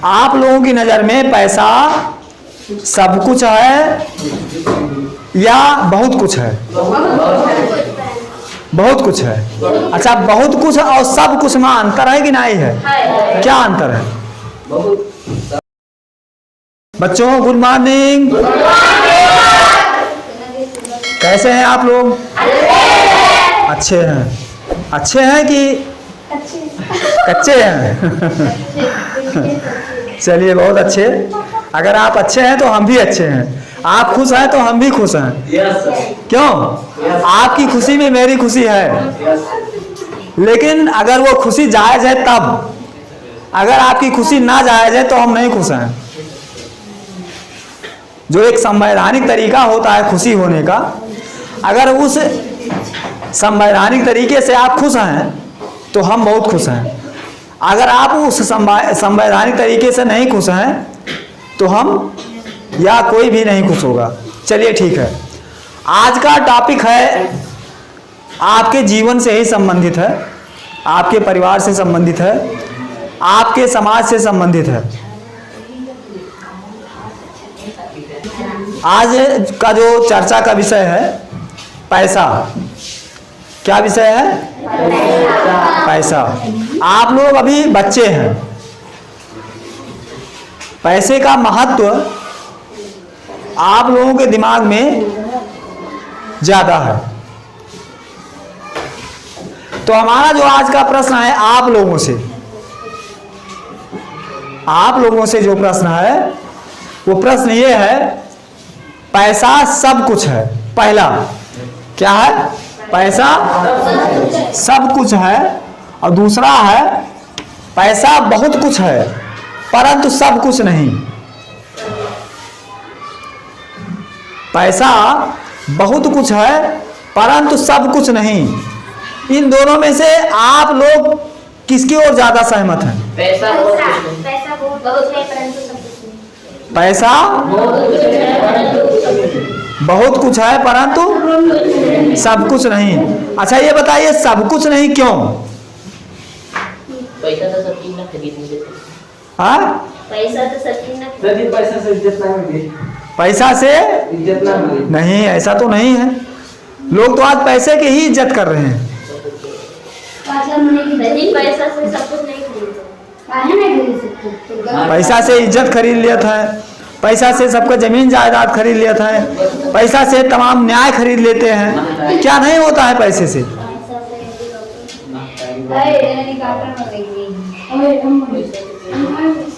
आप लोगों की नजर में पैसा सब कुछ है या बहुत कुछ है? बहुत कुछ है। अच्छा, बहुत कुछ और सब कुछ में अंतर है कि नहीं है? क्या अंतर है बच्चों? Good morning. कैसे हैं आप लोग? अच्छे हैं। अच्छे हैं कि कच्चे हैं? चलिए, बहुत अच्छे। अगर आप अच्छे हैं तो हम भी अच्छे हैं। आप खुश हैं तो हम भी खुश हैं। क्यों? आपकी खुशी में मेरी खुशी है। लेकिन अगर वो खुशी जायज है तब। अगर आपकी खुशी ना जायज है तो हम नहीं खुश हैं। जो एक संवैधानिक तरीका होता है खुशी होने का, अगर उस संवैधानिक तरीके से आप खुश हैं तो हम बहुत खुश हैं। अगर आप उस संवैधानिक तरीके से नहीं खुश हैं तो हम या कोई भी नहीं खुश होगा। चलिए, ठीक है। आज का टॉपिक है आपके जीवन से ही संबंधित है, आपके परिवार से संबंधित है, आपके समाज से संबंधित है। आज का जो चर्चा का विषय है पैसा। क्या विषय है? पैसा। आप लोग अभी बच्चे हैं। पैसे का महत्व आप लोगों के दिमाग में ज्यादा है। तो हमारा जो आज का प्रश्न है आप लोगों से जो प्रश्न है वो प्रश्न ये है, पैसा सब कुछ है। पहला क्या है? पैसा सब कुछ है। और दूसरा है पैसा बहुत कुछ है परंतु सब कुछ नहीं। पैसा बहुत कुछ है परंतु सब कुछ नहीं। इन दोनों में से आप लोग किसकी ओर ज्यादा सहमत हैं? पैसा बहुत है परंतु सब कुछ नहीं। पैसा बहुत कुछ है परंतु सब कुछ नहीं। अच्छा, ये बताइए सब कुछ नहीं क्यों? पैसा तो सब चीज ना खरीद नहीं देते। हाँ, पैसा तो सब चीज ना पैसा से इज्जत ना मिले। पैसा से इज्जत ना मिले। नहीं, ऐसा तो नहीं है। लोग तो आज पैसे की ही इज्जत कर रहे हैं। पैसा से सब कुछ नहीं खरीद सकते। पैसा से इज्जत खरीद लिया था, पैसा से सबका जमीन जायदाद खरीद लिया था, पैसा से तमाम न्याय खरीद लेते हैं। क्या नहीं होता है पैसे से?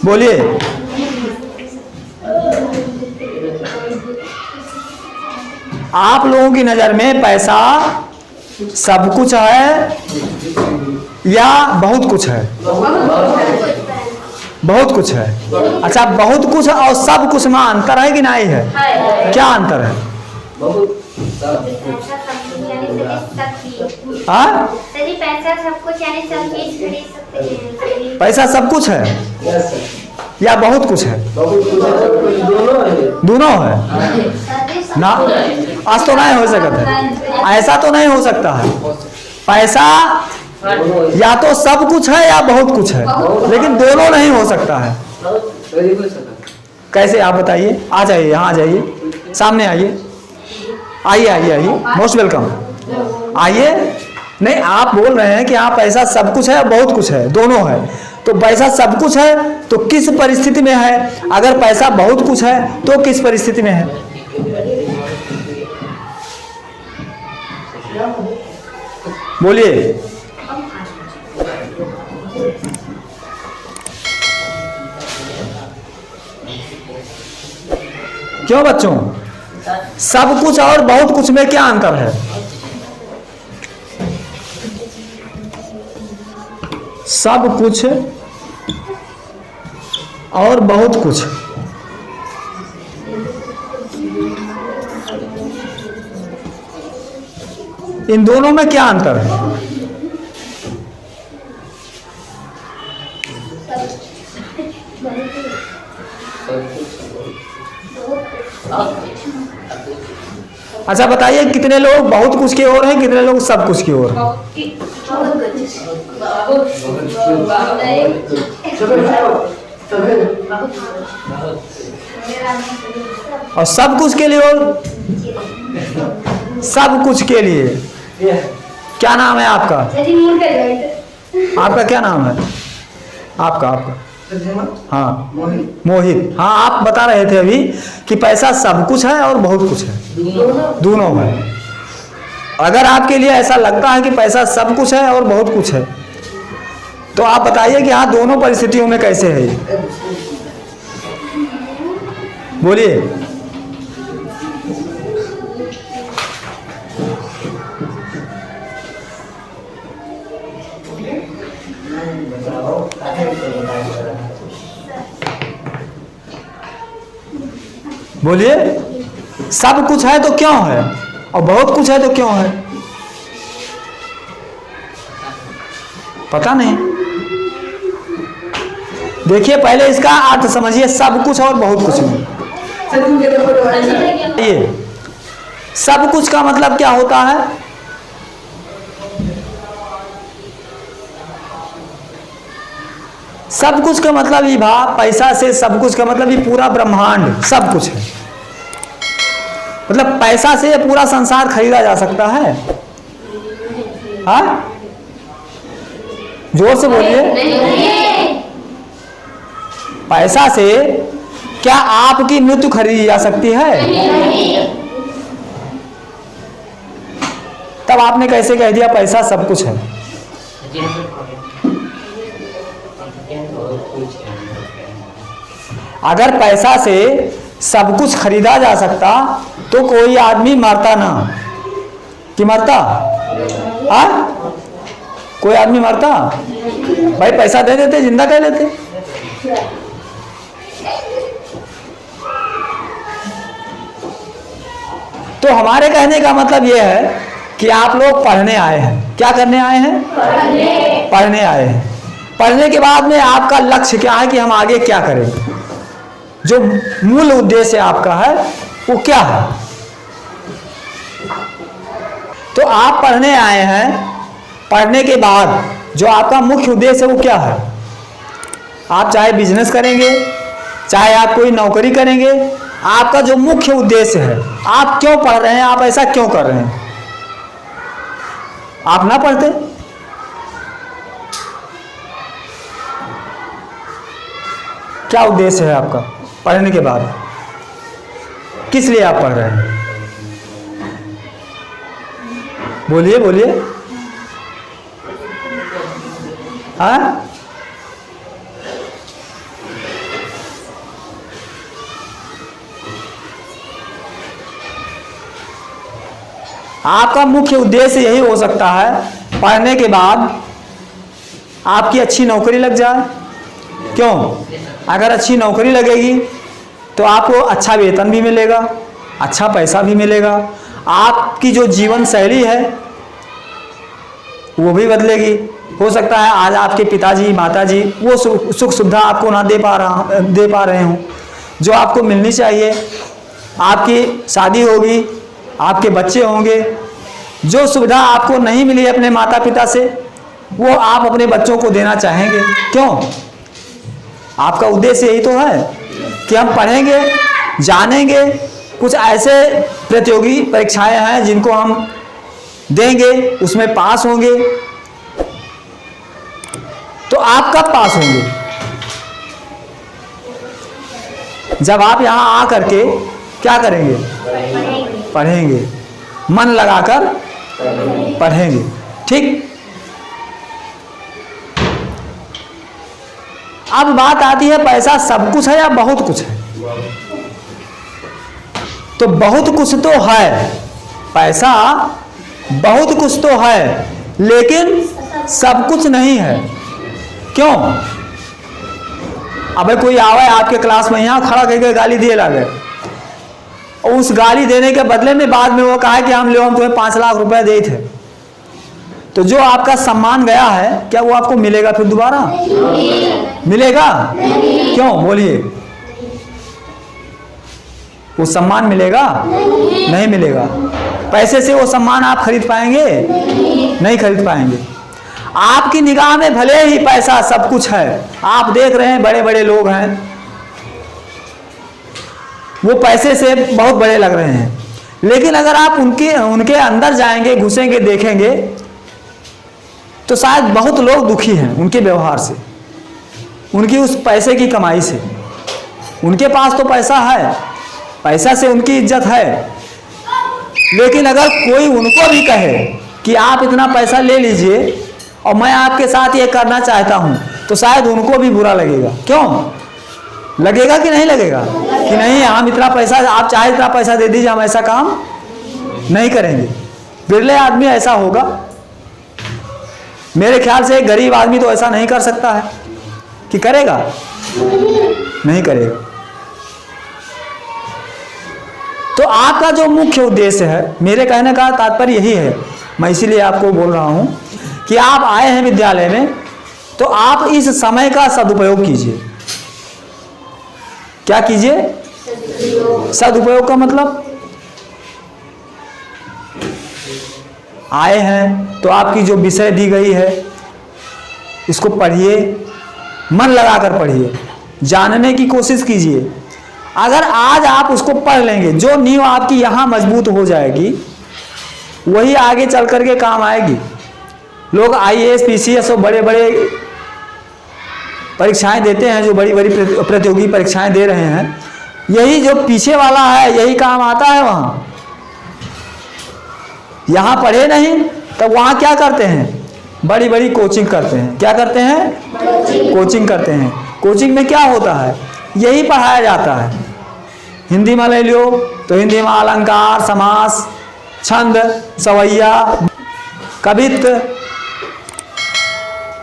बोलिए। आप लोगों की नजर में पैसा सब कुछ है या बहुत कुछ है? बहुत कुछ है। अच्छा, बहुत कुछ और सब कुछ में अंतर है कि नहीं है? क्या अंतर है? हाँ, पैसा सब कुछ यानी सब चीज खरीद सकते हैं। पैसा सब कुछ है या बहुत कुछ है? दोनों है ना। आज तो नहीं हो सकता है, ऐसा तो नहीं हो सकता है। पैसा या तो सब कुछ है या बहुत कुछ है, लेकिन दोनों नहीं हो सकता है। कैसे आप बताइए? आ जाइए, यहाँ आ जाइए, सामने आइए। आइए आइए आइए, मोस्ट वेलकम। आइए। नहीं, आप बोल रहे हैं कि हाँ पैसा सब कुछ है और बहुत कुछ है, दोनों है। तो पैसा सब कुछ है तो किस परिस्थिति में है? अगर पैसा बहुत कुछ है तो किस परिस्थिति में है? बोलिए। क्यों बच्चों? सब कुछ और बहुत कुछ में क्या अंतर है? सब कुछ और बहुत कुछ, इन दोनों में क्या अंतर है? अच्छा बताइए, कितने लोग बहुत कुछ की ओर हैं, कितने लोग सब कुछ की ओर हैं? और सब कुछ के लिए और सब कुछ के लिए क्या नाम है आपका? आपका क्या नाम है? आपका हाँ मोहित। हाँ आप बता रहे थे अभी कि पैसा सब कुछ है और बहुत कुछ है, दोनों है। अगर आपके लिए ऐसा लगता है कि पैसा सब कुछ है और बहुत कुछ है, तो आप बताइए कि हाँ दोनों परिस्थितियों में कैसे है ये? बोलिए। बोलिए। सब कुछ है तो क्यों है और बहुत कुछ है तो क्यों है? पता नहीं। देखिए पहले इसका अर्थ समझिए, सब कुछ और बहुत कुछ में। ये सब कुछ का मतलब क्या होता है? सब कुछ का मतलब ये पैसा से सब कुछ का मतलब ये पूरा ब्रह्मांड सब कुछ है। मतलब पैसा से ये पूरा संसार खरीदा जा सकता है? हाँ जोर से बोलिए। पैसा से क्या आपकी मृत्यु खरीदी जा सकती है? तब आपने कैसे कह दिया पैसा सब कुछ है? अगर पैसा से सब कुछ खरीदा जा सकता तो कोई आदमी मरता ना कि मरता? कोई आदमी मरता? भाई पैसा दे देते जिंदा कर लेते। तो हमारे कहने का मतलब यह है कि आप लोग पढ़ने आए हैं। क्या करने आए हैं? पढ़ने आए हैं। पढ़ने के बाद में आपका लक्ष्य क्या है कि हम आगे क्या करें? जो मूल उद्देश्य आपका है वो क्या है? तो आप पढ़ने आए हैं, पढ़ने के बाद जो आपका मुख्य उद्देश्य है वो क्या है? आप चाहे बिजनेस करेंगे, चाहे आप कोई नौकरी करेंगे, आपका जो मुख्य उद्देश्य है, आप क्यों पढ़ रहे हैं, आप ऐसा क्यों कर रहे हैं? आप ना पढ़ते? क्या उद्देश्य है आपका पढ़ने के बाद? किस लिए आप पढ़ रहे हैं? बोलिए बोलिए। हाँ आपका मुख्य उद्देश्य यही हो सकता है पढ़ने के बाद आपकी अच्छी नौकरी लग जाए। क्यों? अगर अच्छी नौकरी लगेगी तो आपको अच्छा वेतन भी मिलेगा, अच्छा पैसा भी मिलेगा, आपकी जो जीवन शैली है वो भी बदलेगी। हो सकता है आज आपके पिताजी माताजी वो सुख सुविधा आपको ना दे पा रहे हों जो आपको मिलनी चाहिए। आपकी शादी होगी, आपके बच्चे होंगे, जो सुविधा आपको नहीं मिली अपने माता पिता से वो आप अपने बच्चों को देना चाहेंगे। क्यों? आपका उद्देश्य यही तो है कि हम पढ़ेंगे, जानेंगे, कुछ ऐसे प्रतियोगी परीक्षाएं हैं जिनको हम देंगे, उसमें पास होंगे। तो आप कब पास होंगे? जब आप यहां आकर के क्या करेंगे? पढ़ेंगे, मन लगाकर पढ़ेंगे। ठीक। अब बात आती है पैसा सब कुछ है या बहुत कुछ है? तो बहुत कुछ तो है, पैसा बहुत कुछ तो है, लेकिन सब कुछ नहीं है। क्यों? अबे कोई आवे आपके क्लास में यहाँ खड़ा करके गाली दिए ला गए, और उस गाली देने के बदले में बाद में वो कहा कि हम तुम्हें 5 लाख रुपए दिए थे, तो जो आपका सम्मान गया है क्या वो आपको मिलेगा फिर दोबारा? मिलेगा? क्यों? बोलिए। वो सम्मान मिलेगा? नहीं मिलेगा। पैसे से वो सम्मान आप खरीद पाएंगे? नहीं खरीद पाएंगे। आपकी निगाह में भले ही पैसा सब कुछ है, आप देख रहे हैं बड़े बड़े लोग हैं, वो पैसे से बहुत बड़े लग रहे हैं, लेकिन अगर आप उनके अंदर जाएंगे, घुसेंगे, देखेंगे तो शायद बहुत लोग दुखी हैं उनके व्यवहार से, उनकी उस पैसे की कमाई से। उनके पास तो पैसा है, पैसा से उनकी इज्जत है, लेकिन अगर कोई उनको भी कहे कि आप इतना पैसा ले लीजिए और मैं आपके साथ ये करना चाहता हूं, तो शायद उनको भी बुरा लगेगा। क्यों लगेगा कि नहीं लगेगा? कि नहीं, हम इतना पैसा, आप चाहे इतना पैसा दे दीजिए, हम ऐसा काम नहीं करेंगे। बिरले आदमी ऐसा होगा। मेरे ख्याल से एक गरीब आदमी तो ऐसा नहीं कर सकता है कि करेगा, नहीं करेगा। तो आपका जो मुख्य उद्देश्य है, मेरे कहने का तात्पर्य यही है, मैं इसीलिए आपको बोल रहा हूं कि आप आए हैं विद्यालय में, तो आप इस समय का सदुपयोग कीजिए। क्या कीजिए? सदुपयोग का मतलब आए हैं तो आपकी जो विषय दी गई है इसको पढ़िए, मन लगाकर पढ़िए, जानने की कोशिश कीजिए। अगर आज आप उसको पढ़ लेंगे, जो नींव आपकी यहाँ मजबूत हो जाएगी वही आगे चल करके काम आएगी। लोग आईएएस, पीसीएस और बड़े बड़े परीक्षाएं देते हैं, जो बड़ी बड़ी प्रतियोगी परीक्षाएं दे रहे हैं, यही जो पीछे वाला है यही काम आता है वहाँ। यहाँ पढ़े नहीं तब वहाँ क्या करते हैं? बड़ी बड़ी कोचिंग करते हैं। क्या करते हैं? कोचिंग करते हैं। कोचिंग में क्या होता है? यही पढ़ाया जाता है। हिंदी में ले लो तो हिंदी में अलंकार, समास, छंद, सवैया, कवित्त,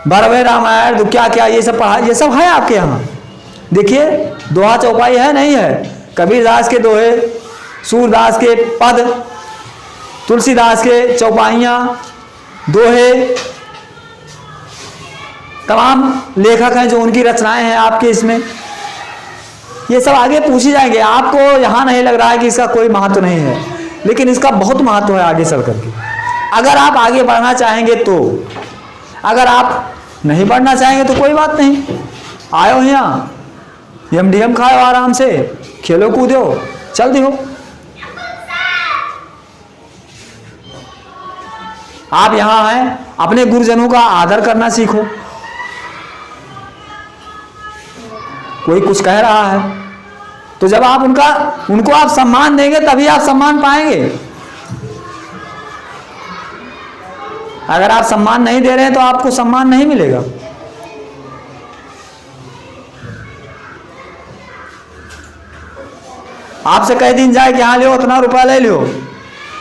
भरवे, रामायण, तो क्या क्या ये सब पढ़ा, ये सब है आपके यहाँ। देखिए दोहा चौपाई है, नहीं है? कबीरदास के दोहे, सूरदास के पद, तुलसीदास के चौपाइयाँ, दोहे, तमाम लेखक हैं जो उनकी रचनाएं हैं आपके इसमें। ये सब आगे पूछी जाएंगे। आपको यहाँ नहीं लग रहा है कि इसका कोई महत्व नहीं है, लेकिन इसका बहुत महत्व है आगे चल करके। अगर आप आगे बढ़ना चाहेंगे तो, अगर आप नहीं बढ़ना चाहेंगे तो कोई बात नहीं, आयो यहाँ एमडीएम खाओ, आराम से खेलो कूदो, चल दियो। आप यहाँ हैं, अपने गुरुजनों का आदर करना सीखो। कोई कुछ कह रहा है तो जब आप उनको आप सम्मान देंगे तभी आप सम्मान पाएंगे। अगर आप सम्मान नहीं दे रहे हैं तो आपको सम्मान नहीं मिलेगा। आपसे कह दिन जाए कि हाँ लो उतना रुपया ले लो,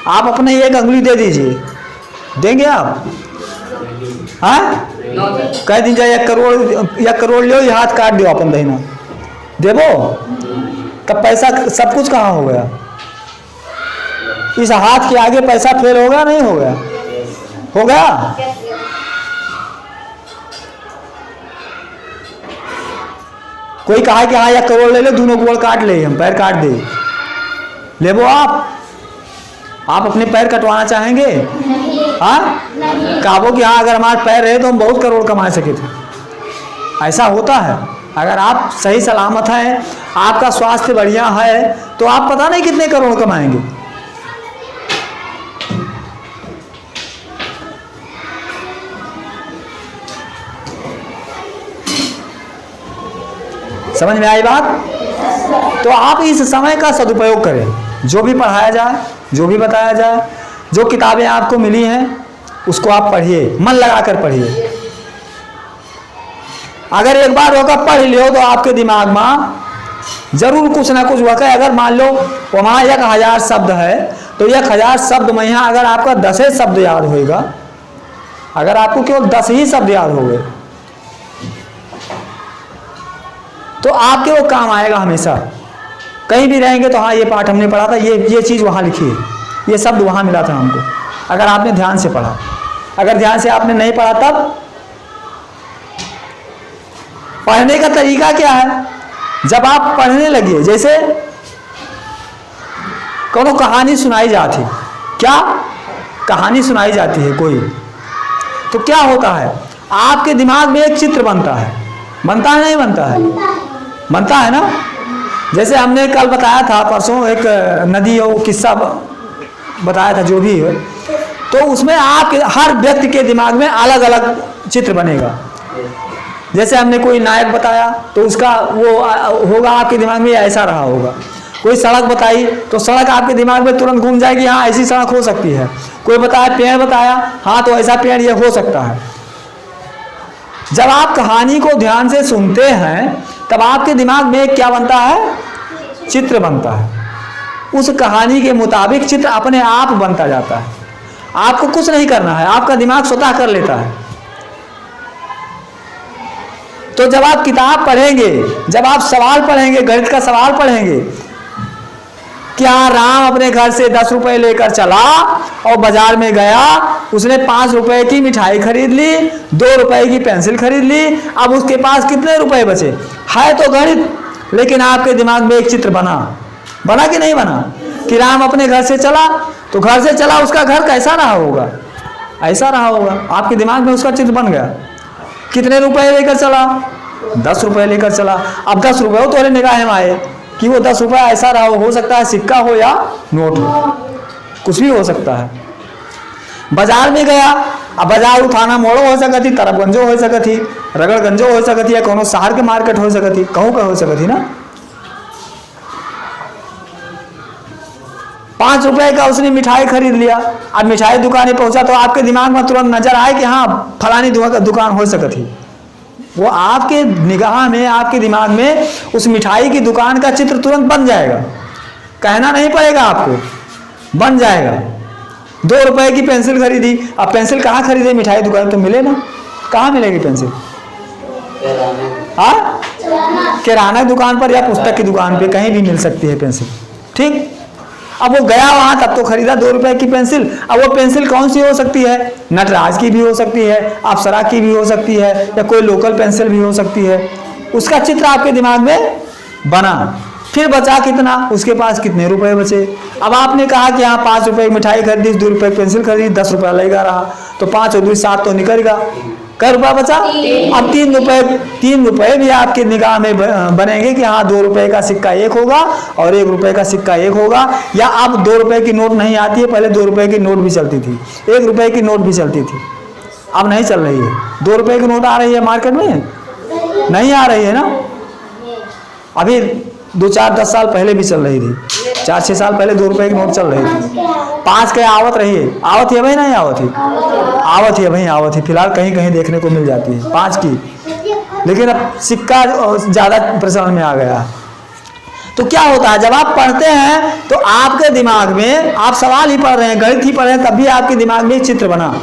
आप अपने एक अंगुली दे दीजिए, देंगे आप? हाँ, कह दिन जाए 1 करोड़ लो, ये हाथ काट दो अपन दहीना, देवो? तब पैसा सब कुछ कहाँ हो गया? इस हाथ के आगे पैसा फेल हो गया, नहीं हो गया? हो गया। कोई कहा कि हाँ 1 करोड़ ले लो, दोनों गोड़ काट ले, हम पैर काट दे, ले वो आप अपने पैर कटवाना चाहेंगे? हाँ, कहो कि हाँ अगर हमारे पैर रहे तो हम बहुत करोड़ कमा सके थे। ऐसा होता है। अगर आप सही सलामत हैं, आपका स्वास्थ्य बढ़िया है, तो आप पता नहीं कितने करोड़ कमाएंगे। समझ में आई बात? तो आप इस समय का सदुपयोग करें। जो भी पढ़ाया जाए, जो भी बताया जाए, जो किताबें आपको मिली हैं उसको आप पढ़िए, मन लगाकर पढ़िए। अगर एक बार होकर पढ़ लियो तो आपके दिमाग में जरूर कुछ ना कुछ होगा। अगर मान लो वहाँ 1000 शब्द है तो 1000 शब्द में यहाँ अगर आपका 10 शब्द याद होगा, अगर आपको केवल 10 ही शब्द याद हो गए तो आपके वो काम आएगा हमेशा। कहीं भी रहेंगे तो हाँ ये पाठ हमने पढ़ा था, ये चीज़ वहाँ लिखी है, ये शब्द वहाँ मिला था हमको, अगर आपने ध्यान से पढ़ा। अगर ध्यान से आपने नहीं पढ़ा तब पढ़ने का तरीका क्या है? जब आप पढ़ने लगे, जैसे कोनो कहानी सुनाई जाती, क्या कहानी सुनाई जाती है कोई, तो क्या होता है, आपके दिमाग में एक चित्र बनता है, बनता है नहीं बनता है, बनता है ना। जैसे हमने कल बताया था, परसों एक नदी और किस्सा बताया था, जो भी है, तो उसमें आपके हर व्यक्ति के दिमाग में अलग अलग चित्र बनेगा। जैसे हमने कोई नायक बताया तो उसका वो होगा आपके दिमाग में ऐसा रहा होगा। कोई सड़क बताई तो सड़क आपके दिमाग में तुरंत घूम जाएगी, हाँ ऐसी सड़क हो सकती है। कोई बताया पेड़ बताया, हाँ तो ऐसा पेड़ ये हो सकता है। जब आप कहानी को ध्यान से सुनते हैं तब आपके दिमाग में क्या बनता है, चित्र बनता है। उस कहानी के मुताबिक चित्र अपने आप बनता जाता है, आपको कुछ नहीं करना है, आपका दिमाग स्वतः कर लेता है। तो जब आप किताब पढ़ेंगे, जब आप सवाल पढ़ेंगे, गणित का सवाल पढ़ेंगे, क्या राम अपने घर से 10 रुपए लेकर चला और बाजार में गया, उसने 5 रुपए की मिठाई खरीद ली, 2 रुपए की पेंसिल खरीद ली, अब उसके पास कितने रुपए बचे? है तो गणित, लेकिन आपके दिमाग में एक चित्र बना, बना कि नहीं बना, कि राम अपने घर से चला, तो घर से चला, उसका घर कैसा रहा होगा, ऐसा रहा होगा। आपके दिमाग में उसका चित्र बन गया। कितने रुपए लेकर चला? 10 रुपए लेकर चला। अब 10 रुपए हो तुम्हारे निगाह में आए कि वो 10 रुपया ऐसा रहा हो सकता है सिक्का हो या नोट हो, कुछ भी हो सकता है। बाजार में गया, अब बाजार उठाना मोड़ो हो सकती, तरफगंजो हो सकती, रगड़गंजो हो सकती, या कोनो शहर के मार्केट हो सकती, कहूँ का हो सकती ना। 5 रुपए का उसने मिठाई खरीद लिया। अब मिठाई दुकान पहुंचा तो आपके दिमाग में तुरंत नजर आए कि हाँ फलानी दुकान हो सकती। वो आपके निगाह में, आपके दिमाग में उस मिठाई की दुकान का चित्र तुरंत बन जाएगा, कहना नहीं पड़ेगा आपको, बन जाएगा। 2 रुपए की पेंसिल खरीदी, अब पेंसिल कहाँ खरीदे? मिठाई दुकान तो मिले ना, कहाँ मिलेगी पेंसिल? हाँ, किराना दुकान पर या पुस्तक की दुकान पे कहीं भी मिल सकती है पेंसिल, ठीक। अब वो गया वहां, तब तो खरीदा 2 रुपए की पेंसिल। अब वो पेंसिल कौन सी हो सकती है? नटराज की भी हो सकती है, अप्सरा की भी हो सकती है, या कोई लोकल पेंसिल भी हो सकती है। उसका चित्र आपके दिमाग में बना। फिर बचा कितना, उसके पास कितने रुपए बचे। अब आपने कहा कि हाँ 5 रुपए की मिठाई खरीदी, 2 रुपए की पेंसिल खरीदी, 10 रुपया लगेगा रहा, तो 5 और 2 7 तो निकलेगा। कै रुपया बचा? अब 3 रुपए भी आपके निगाह में बनेंगे कि हाँ 2 रुपए का सिक्का एक होगा और 1 रुपए का सिक्का एक होगा। या अब 2 रुपए की नोट नहीं आती है, पहले 2 रुपए की नोट भी चलती थी, 1 रुपए की नोट भी चलती थी, अब नहीं चल रही है। 2 रुपए की नोट आ रही है मार्केट में? नहीं आ रही है ना। अभी 2 4 10 साल पहले भी चल रही थी, 4 6 साल पहले 2 रुपए की नोट चल रही थी। 5 के आवत रही है, आवत है भाई, नहीं आवत है, आवत है भाई, आवत है। फिलहाल कहीं कहीं देखने को मिल जाती है 5 की, लेकिन अब सिक्का ज़्यादा प्रचलन में आ गया। तो क्या होता है, जब आप पढ़ते हैं तो आपके दिमाग में, आप सवाल ही पढ़ रहे हैं, गणित ही पढ़ रहे हैं, तब भी आपके दिमाग में चित्र बना।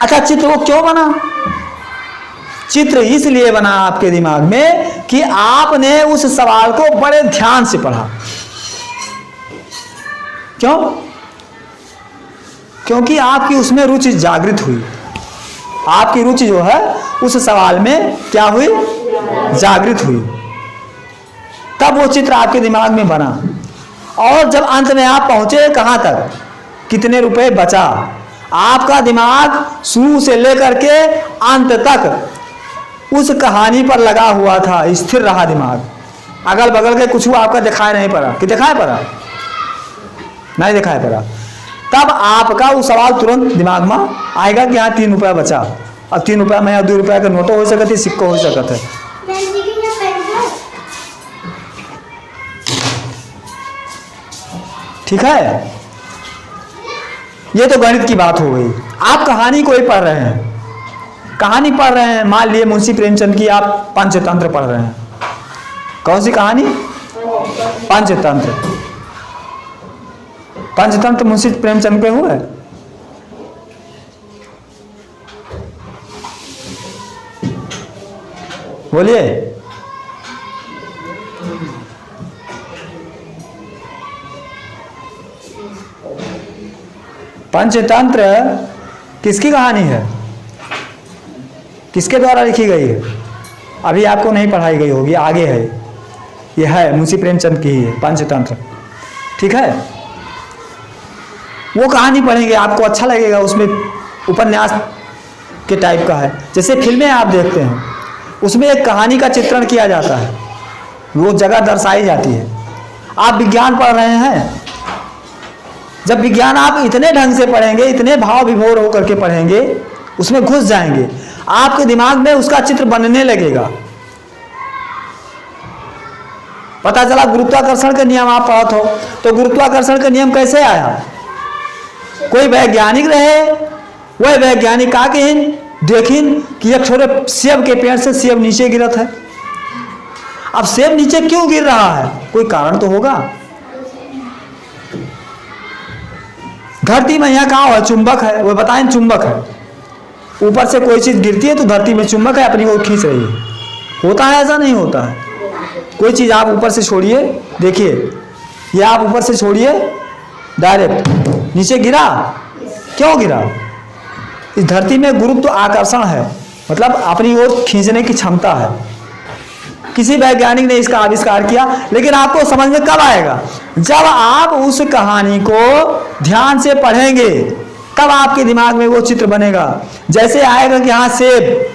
अच्छा, चित्र वो क्यों बना? चित्र इसलिए बना आपके दिमाग में कि आपने उस सवाल को बड़े ध्यान से पढ़ा। क्यों? क्योंकि आपकी उसमें रुचि जागृत हुई। आपकी रुचि जो है उस सवाल में क्या हुई? जागृत हुई। तब वो चित्र आपके दिमाग में बना। और जब अंत में आप पहुंचे कहां तक, कितने रुपए बचा, आपका दिमाग शुरू से लेकर के अंत तक उस कहानी पर लगा हुआ था, स्थिर रहा दिमाग। अगल बगल के कुछ आपका दिखाई नहीं पड़ा, कि दिखाई पड़ा? नहीं दिखाई पड़ा। तब आपका वो सवाल तुरंत दिमाग में आएगा कि हाँ 3 रुपया बचा। अब 3 रुपया में या 2 रुपया का नोटो हो सकता है, सिक्को हो सकता है। ठीक है, ये तो गणित की बात हो गई। आप कहानी कोई पढ़ रहे हैं, कहानी पढ़ रहे हैं, मान लिए मुंशी प्रेमचंद की आप पंचतंत्र पढ़ रहे हैं। कौन सी कहानी? पंचतंत्र। पंचतंत्र मुंशी प्रेमचंद पे हुआ है। बोलिए। पंचतंत्र किसकी कहानी है, किसके द्वारा लिखी गई है? अभी आपको नहीं पढ़ाई गई होगी, आगे है। यह है मुंशी प्रेमचंद की ही है पंचतंत्र। ठीक है, वो कहानी पढ़ेंगे, आपको अच्छा लगेगा। उसमें उपन्यास के टाइप का है। जैसे फिल्में आप देखते हैं, उसमें एक कहानी का चित्रण किया जाता है, वो जगह दर्शाई जाती है। आप विज्ञान पढ़ रहे हैं, जब विज्ञान आप इतने ढंग से पढ़ेंगे, इतने भाव विभोर होकर के पढ़ेंगे, उसमें घुस जाएंगे, आपके दिमाग में उसका चित्र बनने लगेगा। पता चला गुरुत्वाकर्षण का नियम आप पढ़त हो, तो गुरुत्वाकर्षण का नियम कैसे आया? कोई वैज्ञानिक रहे, वह वैज्ञानिक आके देखिन कि एक छोटे सेब के पेड़ से सेब नीचे गिरत है। अब सेब नीचे क्यों गिर रहा है? कोई कारण तो होगा। धरती में यहाँ कहाँ है? चुंबक है, वो बताएं चुंबक है। ऊपर से कोई चीज गिरती है तो धरती में चुंबक है, अपनी ओर खींच रही है। होता है ऐसा? नहीं होता है। कोई चीज आप ऊपर से छोड़िए, देखिए ये आप ऊपर से छोड़िए, डायरेक्ट नीचे गिरा, क्यों गिरा? इस धरती में गुरुत्व आकर्षण है, मतलब अपनी ओर खींचने की क्षमता है। किसी वैज्ञानिक ने इसका आविष्कार किया, लेकिन आपको समझ में कब आएगा? जब आप उस कहानी को ध्यान से पढ़ेंगे, तब आपके दिमाग में वो चित्र बनेगा। जैसे आएगा कि हाँ सेब,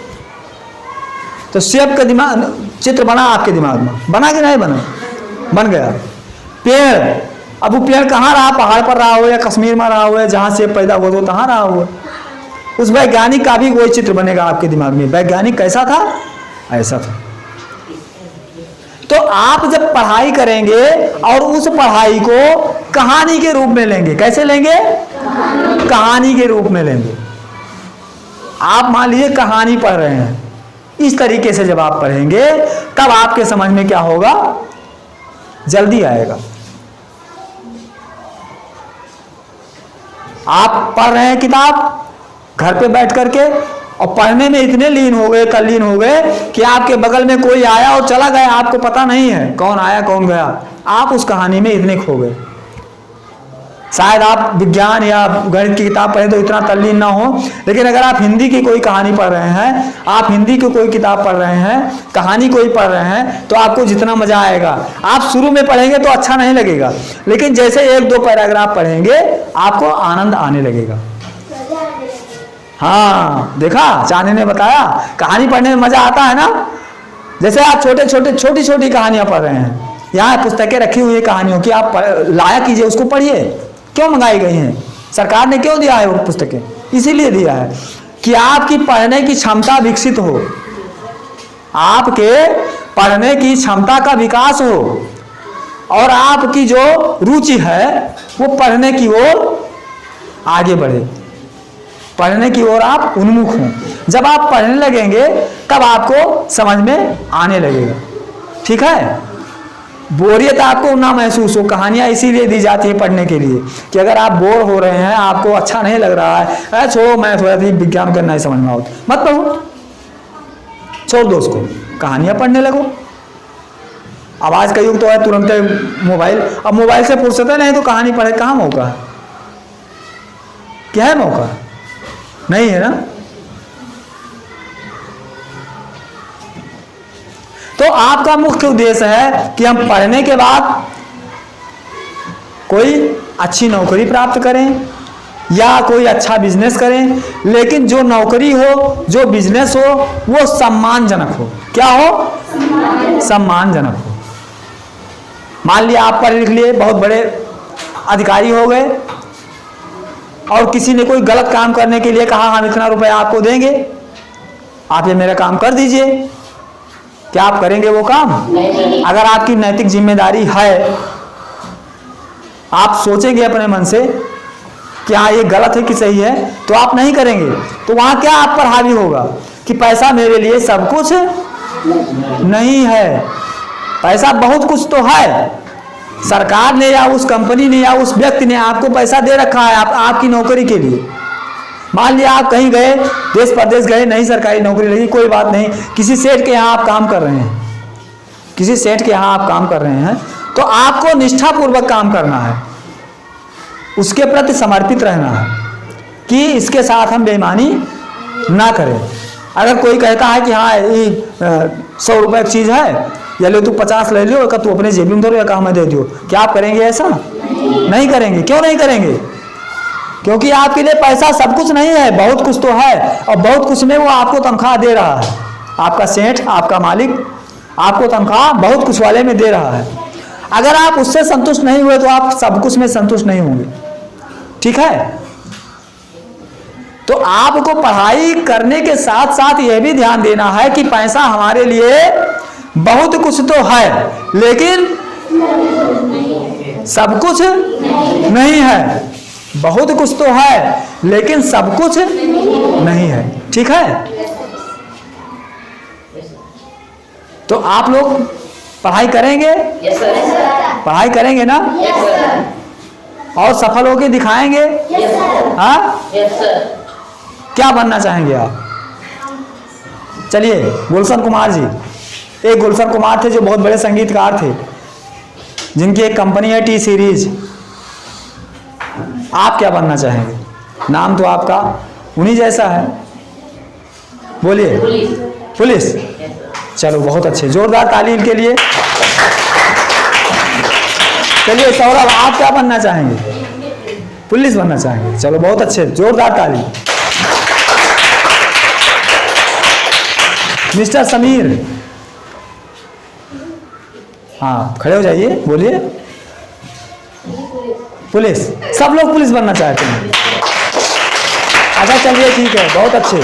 तो सेब का दिमाग चित्र बना आपके दिमाग में, बना कि नहीं बना? बन गया। पेड़, अब वो पेड़ कहाँ रहा? पहाड़ पर रहा हो या कश्मीर में रहा हो या जहाँ सेब पैदा हुआ तो तहाँ रहा हो। उस वैज्ञानिक का भी वही चित्र बनेगा आपके दिमाग में। वैज्ञानिक कैसा था? ऐसा था। तो आप जब पढ़ाई करेंगे और उस पढ़ाई को कहानी के रूप में लेंगे, कैसे लेंगे? कहानी के रूप में लेंगे। आप मान लीजिए कहानी पढ़ रहे हैं, इस तरीके से जब आप पढ़ेंगे तब आपके समझ में क्या होगा? जल्दी आएगा। आप पढ़ रहे हैं किताब घर पे बैठ करके और पढ़ने में इतने लीन हो गए, तल्लीन हो गए कि आपके बगल में कोई आया और चला गया, आपको पता नहीं है कौन आया कौन गया। आप उस कहानी में इतने खो गए। शायद आप विज्ञान या गणित की किताब पढ़े तो इतना तल्लीन ना हो, लेकिन अगर आप हिंदी की कोई कहानी पढ़ रहे हैं, आप हिंदी की कोई किताब पढ़ रहे हैं, कहानी कोई पढ़ रहे हैं, तो आपको जितना मजा आएगा, आप शुरू में पढ़ेंगे तो अच्छा नहीं लगेगा, लेकिन जैसे 1-2 पैराग्राफ पढ़ेंगे आपको आनंद आने लगेगा। हाँ, देखा चांदी ने बताया, कहानी पढ़ने में मजा आता है ना। जैसे आप छोटी छोटी कहानियां पढ़ रहे हैं, यहाँ पुस्तकें रखी हुई है कहानियों की, आप लाया कीजिए, उसको पढ़िए। क्यों मंगाई गई हैं? सरकार ने क्यों दिया है वो पुस्तकें? इसीलिए दिया है कि आपकी पढ़ने की क्षमता विकसित हो, आपके पढ़ने की क्षमता का विकास हो, और आपकी जो रुचि है वो पढ़ने की ओर आगे बढ़े, पढ़ने की ओर आप उन्मुख हों। जब आप पढ़ने लगेंगे तब आपको समझ में आने लगेगा। ठीक है? बोरियत आपको ना महसूस हो। कहानियां इसीलिए दी जाती है पढ़ने के लिए कि अगर आप बोर हो रहे हैं, आपको अच्छा नहीं लग रहा है, छोड़ो मैथ हो जाती, विज्ञान करना ही समझ में आओ, मत पढ़ो, छोड़ दो उसको, कहानियां पढ़ने लगो। अब आज का युग तो है तुरंत मोबाइल, अब मोबाइल से फुर्सत है नहीं तो कहानी पढ़े कहाँ मौका है? क्या है मौका? नहीं है ना। तो आपका मुख्य उद्देश्य है कि हम पढ़ने के बाद कोई अच्छी नौकरी प्राप्त करें या कोई अच्छा बिजनेस करें, लेकिन जो नौकरी हो, जो बिजनेस हो, वो सम्मानजनक हो। क्या हो? सम्मानजनक हो। मान लिया आप पढ़ लिख लिए, बहुत बड़े अधिकारी हो गए, और किसी ने कोई गलत काम करने के लिए कहा हम इतना रुपया आपको देंगे, आप ये मेरा काम कर दीजिए, क्या आप करेंगे वो काम? अगर आपकी नैतिक जिम्मेदारी है, आप सोचेंगे अपने मन से कि हाँ ये गलत है कि सही है, तो आप नहीं करेंगे। तो वहां क्या आप पर हावी होगा कि पैसा मेरे लिए सब कुछ नहीं है। पैसा बहुत कुछ तो है, सरकार ने या उस कंपनी ने या उस व्यक्ति ने आपको पैसा दे रखा है आपकी नौकरी के लिए। मान लिया आप कहीं गए, देश प्रदेश गए, नहीं सरकारी नौकरी लगी, कोई बात नहीं, किसी सेठ के यहाँ आप काम कर रहे हैं, किसी सेठ के यहाँ आप काम कर रहे हैं, तो आपको निष्ठापूर्वक काम करना है, उसके प्रति समर्पित रहना है कि इसके साथ हम बेईमानी ना करें। अगर कोई कहता है कि हाँ ये 100 रुपये की चीज़ है, या ले तू 50 ले लियो, तू अपने जेब में धरो या कहाँ में दे दियो, क्या आप करेंगे ऐसा? नहीं करेंगे। क्यों नहीं करेंगे? क्योंकि आपके लिए पैसा सब कुछ नहीं है, बहुत कुछ तो है, और बहुत कुछ में वो आपको तनख्वाह दे रहा है। आपका सेठ, आपका मालिक आपको तनख्वाह बहुत कुछ वाले में दे रहा है। अगर आप उससे संतुष्ट नहीं हुए तो आप सब कुछ में संतुष्ट नहीं होंगे। ठीक है, तो आपको पढ़ाई करने के साथ साथ यह भी ध्यान देना है कि पैसा हमारे लिए बहुत कुछ तो है, लेकिन सब कुछ नहीं है। बहुत कुछ तो है लेकिन सब कुछ नहीं है। ठीक है, तो आप लोग पढ़ाई करेंगे? पढ़ाई करेंगे ना? और सफल होके दिखाएंगे? हाँ, क्या बनना चाहेंगे आप? चलिए, गुलशन कुमार जी, एक गुलशन कुमार थे जो बहुत बड़े संगीतकार थे, जिनकी एक कंपनी है टी सीरीज। आप क्या बनना चाहेंगे? नाम तो आपका उन्हीं जैसा है, बोलिए। पुलिस। चलो बहुत अच्छे, जोरदार ताली इनके लिए। चलिए सौरभ, आप क्या बनना चाहेंगे? पुलिस बनना चाहेंगे। चलो बहुत अच्छे, जोरदार ताली। मिस्टर समीर, हाँ खड़े हो जाइए, बोलिए। पुलिस, सब लोग पुलिस बनना चाहते हैं। अच्छा चलिए ठीक है, बहुत अच्छे।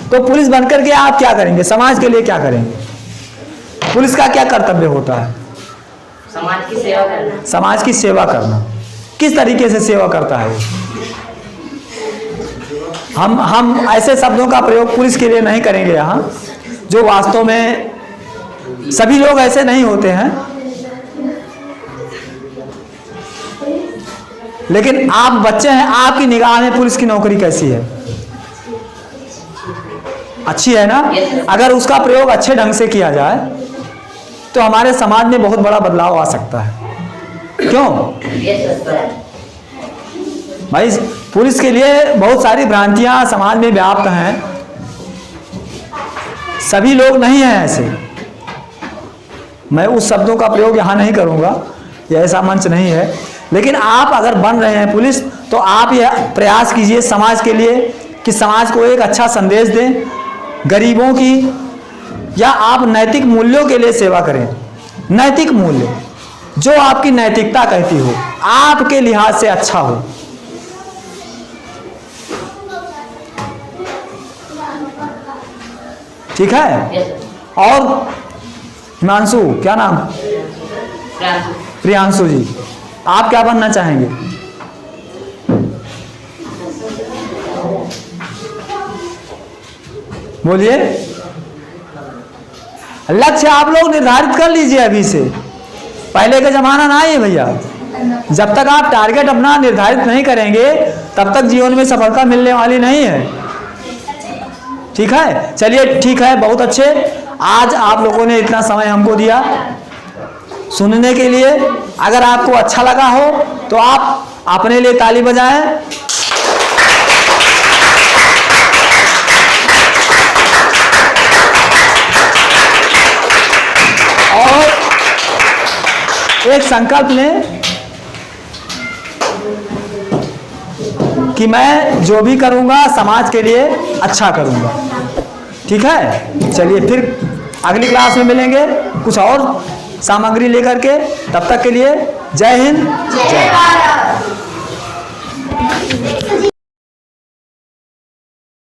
तो पुलिस बनकर के आप क्या करेंगे? समाज के लिए क्या करेंगे? पुलिस का क्या कर्तव्य होता है? समाज की सेवा करना। समाज की सेवा करना। किस तरीके से सेवा करता है? हम ऐसे शब्दों का प्रयोग पुलिस के लिए नहीं करेंगे यहाँ, जो वास्तव में सभी लोग ऐसे नहीं होते हैं, लेकिन आप बच्चे हैं, आपकी निगाह में पुलिस की नौकरी कैसी है? अच्छी है ना? अगर उसका प्रयोग अच्छे ढंग से किया जाए तो हमारे समाज में बहुत बड़ा बदलाव आ सकता है। क्यों भाई? पुलिस के लिए बहुत सारी भ्रांतियां समाज में व्याप्त हैं, सभी लोग नहीं हैं ऐसे। मैं उस शब्दों का प्रयोग यहाँ नहीं करूँगा, यह ऐसा मंच नहीं है, लेकिन आप अगर बन रहे हैं पुलिस तो आप यह प्रयास कीजिए समाज के लिए कि समाज को एक अच्छा संदेश दें, गरीबों की, या आप नैतिक मूल्यों के लिए सेवा करें। नैतिक मूल्य, जो आपकी नैतिकता कहती हो, आपके लिहाज से अच्छा हो। ठीक है? और हिमांशु, क्या नाम? प्रियांशु जी, आप क्या बनना चाहेंगे? बोलिए। लक्ष्य आप लोग निर्धारित कर लीजिए अभी से, पहले का जमाना ना है भैया। जब तक आप टारगेट अपना निर्धारित नहीं करेंगे तब तक जीवन में सफलता मिलने वाली नहीं है। ठीक है, चलिए ठीक है, बहुत अच्छे। आज आप लोगों ने इतना समय हमको दिया सुनने के लिए। अगर आपको अच्छा लगा हो तो आप अपने लिए ताली बजाएं। और एक संकल्प लें कि मैं जो भी करूंगा समाज के लिए अच्छा करूंगा। ठीक है, चलिए फिर अगली क्लास में मिलेंगे कुछ और सामग्री लेकर के। तब तक के लिए जय हिंद, जय भारत।